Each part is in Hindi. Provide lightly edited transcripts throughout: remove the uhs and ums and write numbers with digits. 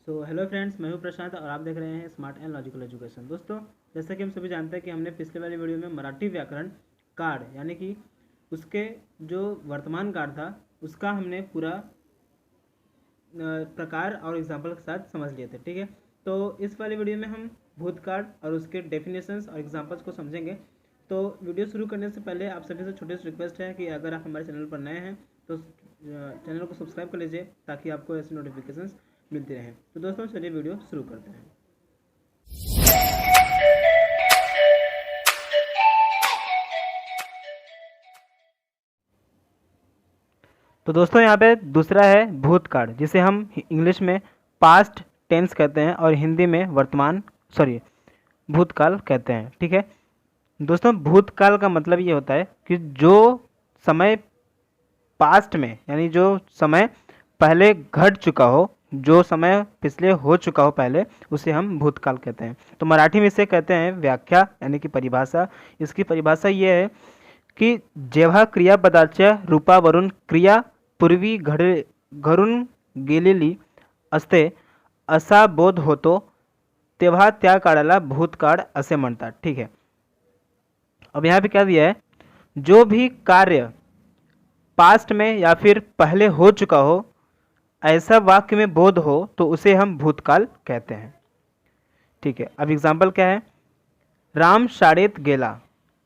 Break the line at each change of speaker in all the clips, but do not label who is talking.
हेलो फ्रेंड्स, मैं हूं प्रशांत और आप देख रहे हैं स्मार्ट एंड लॉजिकल एजुकेशन। दोस्तों, जैसा कि हम सभी जानते हैं कि हमने पिछले वाली वीडियो में मराठी व्याकरण कार्ड यानी कि उसके जो वर्तमान कार्ड था उसका हमने पूरा प्रकार और एग्जाम्पल के साथ समझ लिए थे। ठीक है, तो इस वाली वीडियो में हम भूतकाल और उसके डेफिनेशंस और एग्जाम्पल्स को समझेंगे। तो वीडियो शुरू करने से पहले आप सभी से छोटी सी रिक्वेस्ट है कि अगर आप हमारे चैनल पर नए हैं तो चैनल को सब्सक्राइब कर लीजिए ताकि आपको ऐसी नोटिफिकेशंस मिलती रहें। तो दोस्तों, चलिए वीडियो शुरू करते हैं। तो दोस्तों, यहाँ पे दूसरा है भूतकाल, जिसे हम इंग्लिश में पास्ट टेंस कहते हैं और हिंदी में भूतकाल कहते हैं। ठीक है दोस्तों, भूतकाल का मतलब ये होता है कि जो समय पास्ट में यानी जो समय पहले घट चुका हो, जो समय पिछले हो चुका हो पहले, उसे हम भूतकाल कहते हैं। तो मराठी में इसे कहते हैं व्याख्या यानी कि परिभाषा। इसकी परिभाषा ये है की जेव्हा क्रियापदाच्या रूपावरून क्रिया पूर्वी घडून गेलेली असते असा बोध होतो तेव्हा त्या काळाला भूतकाळ असे म्हणतात। ठीक है, अब यहाँ पे क्या दिया है, जो भी कार्य पास्ट में या फिर पहले हो चुका हो, ऐसा वाक्य में बोध हो तो उसे हम भूतकाल कहते हैं। ठीक है, अब एग्जाम्पल क्या है, राम शाळेत गेला।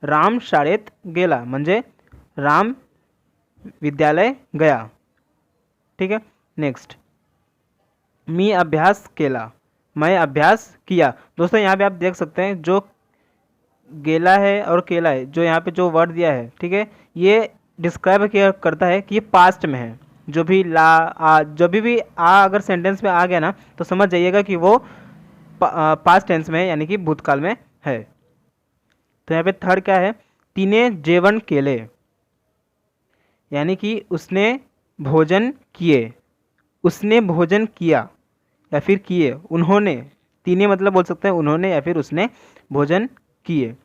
राम शाळेत गेला म्हणजे राम विद्यालय गया। ठीक है, नेक्स्ट, मी अभ्यास केला, मैं अभ्यास किया। दोस्तों, यहाँ पे आप देख सकते हैं जो गेला है और केला है, जो यहाँ पे जो वर्ड दिया है, ठीक है, ये डिस्क्राइब किया करता है कि ये पास्ट में है। जो भी ला आ जो भी आ अगर सेंटेंस में आ गया ना तो समझ जाइएगा कि वो पास्ट टेंस में है यानी कि भूतकाल में है। तो यहाँ पे थर्ड क्या है, तिने जेवण केले यानी कि उसने भोजन किए। उसने भोजन किया या फिर किए, उन्होंने, तीने मतलब बोल सकते हैं उन्होंने या फिर उसने भोजन किए।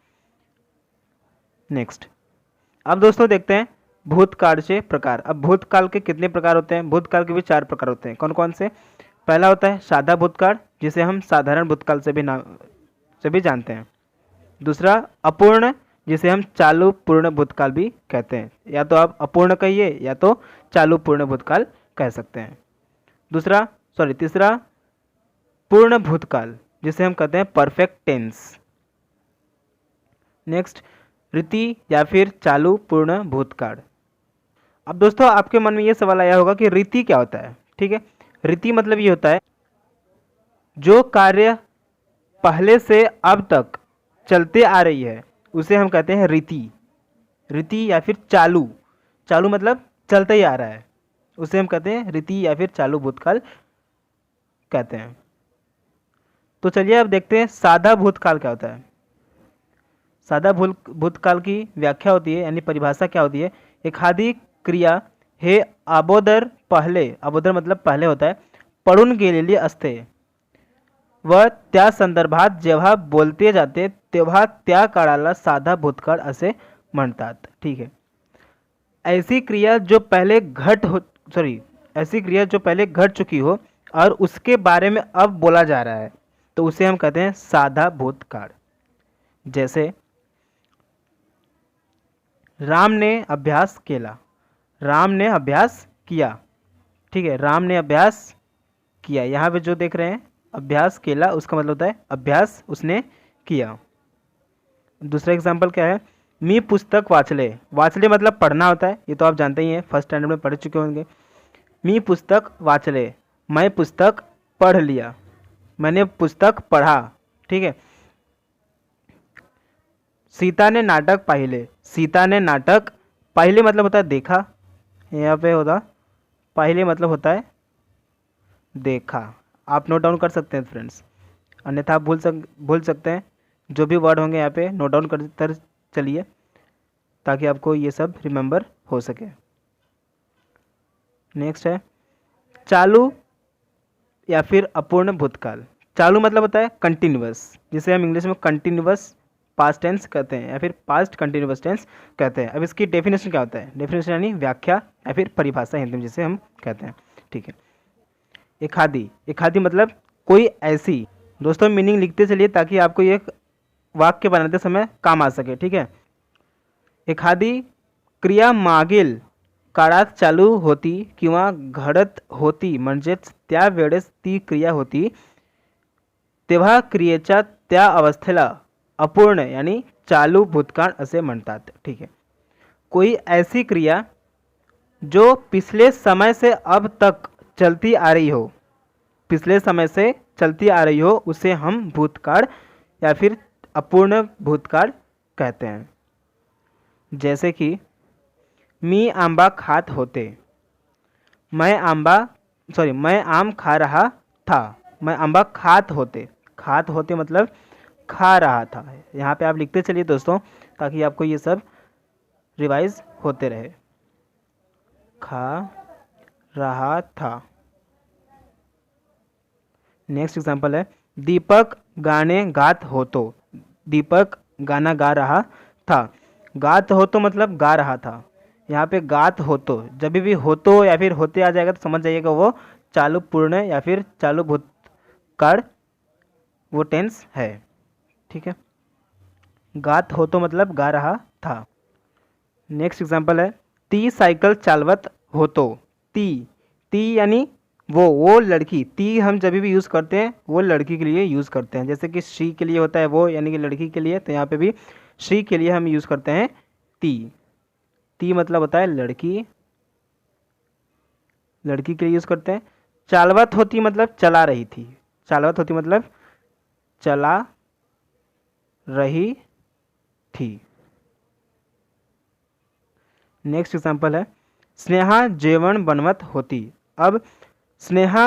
नेक्स्ट, अब दोस्तों देखते हैं भूतकाल से प्रकार। अब भूतकाल के कितने प्रकार होते हैं? भूतकाल के भी 4 प्रकार होते हैं। कौन कौन से? पहला होता है सादा भूतकाल, जिसे हम साधारण भूतकाल से भी जानते हैं। दूसरा अपूर्ण, जिसे हम चालू पूर्ण भूतकाल भी कहते हैं। या तो आप अपूर्ण कहिए या तो चालू पूर्ण भूतकाल कह सकते हैं। तीसरा पूर्ण भूतकाल, जिसे हम कहते हैं परफेक्ट टेंस। नेक्स्ट, रीति या फिर चालू पूर्ण भूतकाल। अब दोस्तों, आपके मन में ये सवाल आया होगा कि रीति क्या होता है। ठीक है, रीति मतलब ये होता है जो कार्य पहले से अब तक चलते आ रही है उसे हम कहते हैं रीति। रीति या फिर चालू, चालू मतलब चलते ही आ रहा है, उसे हम कहते हैं रीति या फिर चालू भूतकाल कहते हैं। तो चलिए अब देखते हैं सादा भूतकाल क्या होता है। सादा भूतकाल की व्याख्या होती है यानी परिभाषा क्या होती है, एखादी क्रिया हे अगोदर पहले, अगोदर मतलब पहले होता है, पडून गेलेली असते व त्या संदर्भात जेव्हा बोलते जाते तेव्हा त्या काळाला साधा भूतकाळ असे म्हणतात। ठीक है, ऐसी क्रिया जो पहले घट चुकी हो और उसके बारे में अब बोला जा रहा है तो उसे हम कहते हैं साधा भूतकाल। जैसे राम ने अभ्यास केला, राम ने अभ्यास किया। ठीक है, राम ने अभ्यास किया, यहाँ पे जो देख रहे हैं अभ्यास केला, उसका मतलब होता है अभ्यास उसने किया। दूसरा एग्जाम्पल क्या है, मी पुस्तक वाचले। वाचले मतलब पढ़ना होता है, ये तो आप जानते ही हैं, फर्स्ट स्टैंडर्ड में पढ़ चुके होंगे। मी पुस्तक वाचले, मैं पुस्तक पढ़ लिया, मैंने पुस्तक पढ़ा। ठीक है, सीता ने नाटक पाहिले, सीता ने नाटक पाहिले मतलब होता है देखा, यहाँ पे होता पाहिले मतलब होता है देखा। आप नोट डाउन कर सकते हैं फ्रेंड्स, अन्यथा आप भूल सकते हैं। जो भी वर्ड होंगे यहाँ पे नोट डाउन करते चलिए ताकि आपको ये सब रिमेंबर हो सके। नेक्स्ट है चालू या फिर अपूर्ण भूतकाल। चालू मतलब होता है कंटिन्यूअस, जिसे हम इंग्लिश में कंटिन्यूअस पास्ट टेंस कहते हैं या फिर पास्ट कंटिन्यूअस टेंस कहते हैं। अब इसकी डेफिनेशन क्या होता है? डेफिनेशन यानी व्याख्या या फिर परिभाषा हिंदी में जिसे हम कहते हैं। ठीक है, एखादी, एखादी मतलब कोई ऐसी। दोस्तों मीनिंग लिखते चलिए ताकि आपको ये वाक्य बनाते समय काम आ सके, ठीक है। एखादी क्रिया मागील काळात चालू होती किंवा घडत होती, म्हणजेच त्या वेळेस ती क्रिया होती, तेव्हा क्रियेच्या त्या अवस्थेला अपूर्ण यानी चालू भूतकाळ असे म्हणतात, ठीक है। कोई ऐसी क्रिया जो पिछले समय से अब तक चलती आ रही हो, पिछले समय से चलती आ रही हो, उसे हम भूतकाल या फिर अपूर्ण भूतकाल कहते हैं। जैसे कि मी आंबा खात होते, मैं आम खा रहा था, मैं आंबा खात होते, खात होते मतलब खा रहा था। यहाँ पे आप लिखते चलिए दोस्तों ताकि आपको ये सब रिवाइज होते रहे। खा रहा था। नेक्स्ट एग्जांपल है दीपक गाने गात हो तो, दीपक गाना गा रहा था। गात हो तो मतलब गा रहा था। यहाँ पे गात हो तो, जब भी हो तो या फिर होते आ जाएगा तो समझ जाइएगा वो चालू पूर्ण या फिर चालू भूतकाल वो टेंस है, ठीक है। गात हो तो मतलब गा रहा था। नेक्स्ट एग्जांपल है ती साइकिल चालवत हो तो, ती, ती यानी वो लड़की, ती हम जब भी यूज़ करते हैं वो लड़की के लिए यूज़ करते हैं, जैसे कि शी के लिए होता है वो यानी कि लड़की के लिए, तो यहाँ पे भी शी के लिए हम यूज़ करते हैं ती। ती मतलब होता है लड़की, लड़की के लिए यूज़ करते हैं। चालवत होती मतलब चला रही थी, चालवत होती मतलब चला रही थी। नेक्स्ट एग्जांपल है स्नेहा जेवण बनवत होती। अब स्नेहा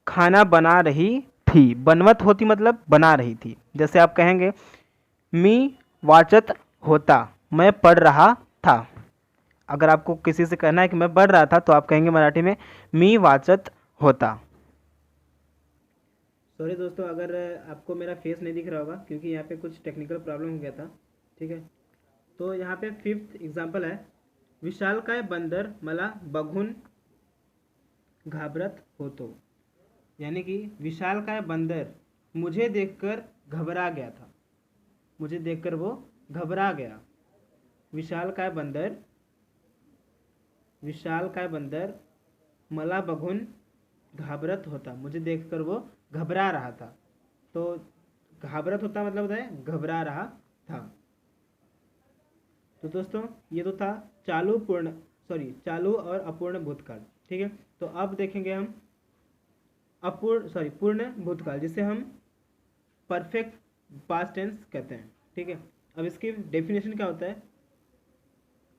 खाना बना रही थी, बनवत होती मतलब बना रही थी। जैसे आप कहेंगे मी वाचत होता, मैं पढ़ रहा था। अगर आपको किसी से कहना है कि मैं पढ़ रहा था तो आप कहेंगे मराठी में मी वाचत होता। सॉरी दोस्तों अगर आपको मेरा फेस नहीं दिख रहा होगा क्योंकि यहाँ पे कुछ टेक्निकल प्रॉब्लम हो गया था, ठीक है। तो यहाँ पे 5th एग्जांपल है विशालकाय बंदर मला बघून घाबरत होतो, यानी कि विशालकाय बंदर मुझे देखकर घबरा गया था, मुझे देखकर वो घबरा गया। विशालकाय बंदर मला बघून घाबरत होता, मुझे देखकर वो घबरा रहा था। तो घाबरत होता मतलब होता है घबरा रहा था। तो दोस्तों ये तो था चालू और अपूर्ण भूतकाल, ठीक है। तो अब देखेंगे हम पूर्ण भूतकाल जिसे हम परफेक्ट पास्ट टेंस कहते हैं, ठीक है। अब इसकी डेफिनेशन क्या होता है,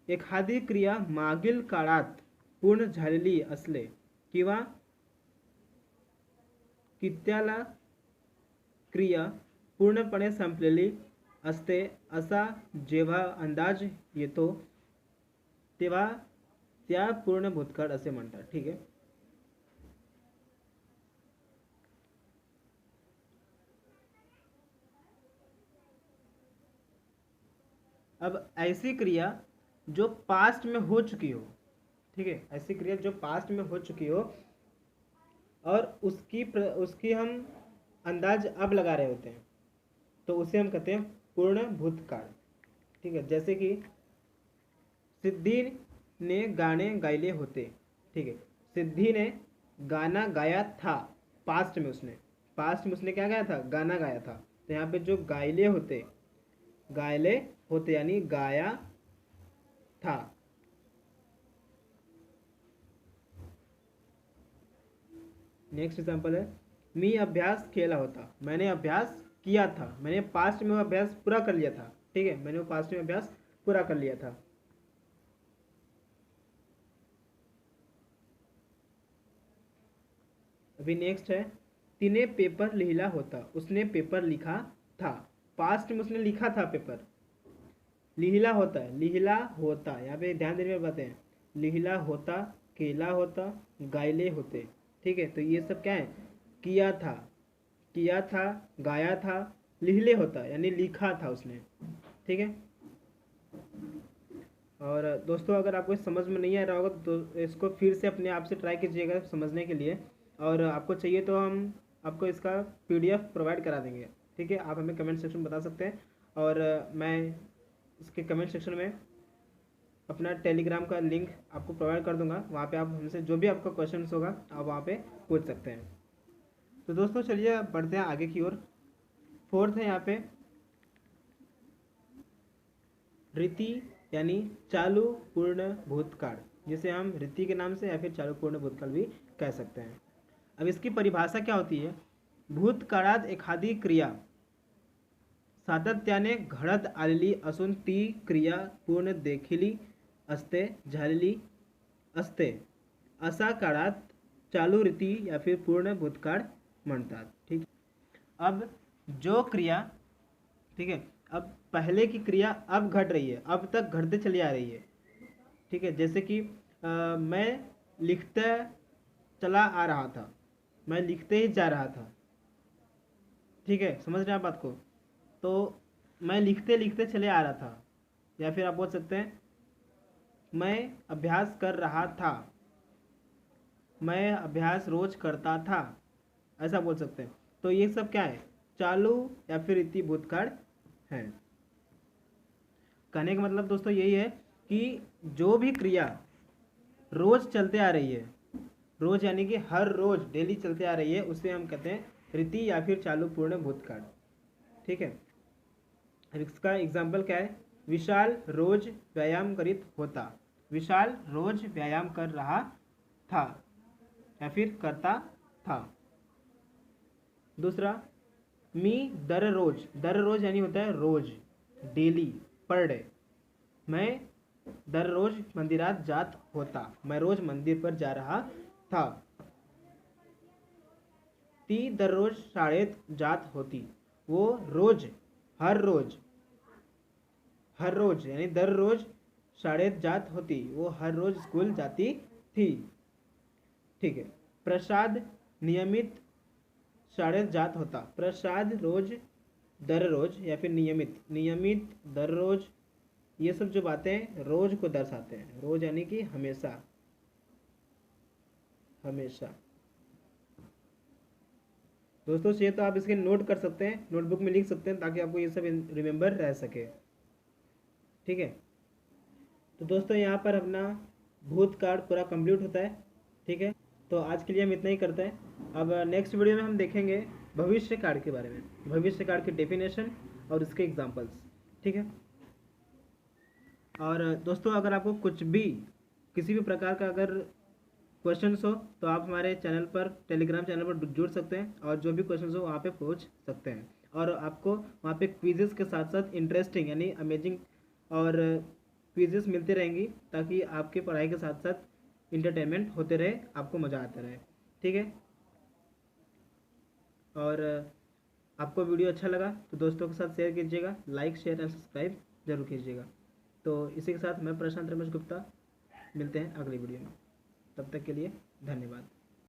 एखादी क्रिया मागील काळात पूर्ण झालेली असले किंवा त्याला क्रिया पूर्णपणे संपलेली असते असा जेव्हा अंदाज येतो तेव्हा त्या पूर्ण भूतकाळ असे म्हणतात, ठीक है। अब ऐसी क्रिया जो पास्ट में हो चुकी हो, ठीक है, ऐसी क्रिया जो पास्ट में हो चुकी हो और उसकी हम अंदाज अब लगा रहे होते हैं तो उसे हम कहते हैं पूर्ण भूतकाल, ठीक है। जैसे कि सिद्धि ने गाने गायले होते, ठीक है, सिद्धि ने गाना गाया था पास्ट में उसने क्या गाया था, गाना गाया था। तो यहाँ पे जो गायले होते यानी गाया था। नेक्स्ट एग्जांपल है मी अभ्यास केला होता, मैंने अभ्यास किया था, मैंने पास्ट में वो अभ्यास पूरा कर लिया था, ठीक है, मैंने वो पास्ट में अभ्यास पूरा कर लिया था। अभी नेक्स्ट है तिने पेपर लिहिला होता, उसने पेपर लिखा था, पास्ट में उसने लिखा था पेपर। लिहिला होता है, लिहिला होता, यहाँ पे ध्यान देने वाली बातें हैं, लिहिला होता, केला होता, गायले होते, ठीक है। तो ये सब क्या है, किया था, गाया था, लिहिले होता यानी लिखा था उसने, ठीक है। और दोस्तों अगर आपको समझ में नहीं आ रहा होगा तो इसको फिर से अपने आप से ट्राई कीजिएगा समझने के लिए। और आपको चाहिए तो हम आपको इसका PDF प्रोवाइड करा देंगे। ठीक है, आप हमें कमेंट सेक्शन में बता सकते हैं, और मैं इसके कमेंट सेक्शन में अपना टेलीग्राम का लिंक आपको प्रोवाइड कर दूंगा। वहाँ पे आप हमसे जो भी आपका क्वेश्चन होगा आप वहाँ पे पूछ सकते हैं। तो दोस्तों चलिए अब बढ़ते हैं आगे की ओर। फोर्थ है यहाँ पे रीति यानी चालू पूर्ण भूतकाल, जिसे हम रीति के नाम से या फिर चालू पूर्ण भूतकाल भी कह सकते हैं। अब इसकी परिभाषा क्या होती है? भूतकाळात एखादी क्रिया सातत्याने घडत आलेली असून ती क्रिया पूर्ण देखीली असते झालेली असते असा काळात चालू रीति या फिर पूर्ण भूतकाळ म्हणतात। ठीक, अब जो क्रिया, ठीक है, अब पहले की क्रिया अब घट रही है, अब तक घटते चली आ रही है। ठीक है, जैसे कि मैं लिखते चला आ रहा था, मैं लिखते ही जा रहा था। ठीक है, समझ रहे हैं आप बात को? तो मैं लिखते लिखते चले आ रहा था, या फिर आप बोल सकते हैं मैं अभ्यास कर रहा था, मैं अभ्यास रोज करता था, ऐसा बोल सकते हैं। तो ये सब क्या है? चालू या फिर रीति भूतकाल है। कहने का मतलब दोस्तों यही है कि जो भी क्रिया रोज चलते आ रही है, रोज यानी कि हर रोज डेली चलते आ रही है, उसे हम कहते हैं रीति या फिर चालू पूर्ण भूतकाल। ठीक है, इसका एग्जाम्पल क्या है? विशाल रोज व्यायाम करीत होता, विशाल रोज व्यायाम कर रहा था या फिर करता था। दूसरा, मी दररोज, दररोज यानी होता है रोज, डेली, पर डे। मैं दररोज मंदिरात जात होता, मैं रोज मंदिर पर जा रहा था। ती दररोज शाळेत जात होती, वो रोज, हर रोज, हर रोज यानी दररोज शाळेत जात होती, वो हर रोज स्कूल जाती थी। ठीक है, प्रसाद नियमित शाळेत जात होता, प्रसाद रोज, दररोज या फिर नियमित, नियमित, दररोज, ये सब जो बातें रोज को दर्शाते हैं। रोज यानी कि हमेशा, हमेशा। दोस्तों चाहिए तो आप इसके नोट कर सकते हैं, नोटबुक में लिख सकते हैं, ताकि आपको ये सब रिमेंबर रह सके। ठीक है, तो दोस्तों यहाँ पर अपना भूतकाल पूरा कंप्लीट होता है। ठीक है, तो आज के लिए हम इतना ही करते हैं। अब नेक्स्ट वीडियो में हम देखेंगे भविष्य काल के बारे में, भविष्य काल की डेफिनेशन और उसके एग्जांपल्स। ठीक है, और दोस्तों अगर आपको कुछ भी, किसी भी प्रकार का अगर क्वेश्चंस हो तो आप हमारे चैनल पर, टेलीग्राम चैनल पर जुड़ सकते हैं, और जो भी क्वेश्चंस हो वहाँ पे पूछ सकते हैं। और आपको वहाँ पे क्विजेस के साथ साथ इंटरेस्टिंग यानी अमेजिंग और क्विजेस मिलते रहेंगी, ताकि आपके पढ़ाई के साथ साथ इंटरटेनमेंट होते रहे, आपको मज़ा आता रहे। ठीक है, और आपको वीडियो अच्छा लगा तो दोस्तों के साथ शेयर कीजिएगा, लाइक शेयर एंड सब्सक्राइब जरूर कीजिएगा। तो इसी के साथ मैं प्रशांत रमेश गुप्ता, मिलते हैं अगली वीडियो में, तब तक के लिए धन्यवाद।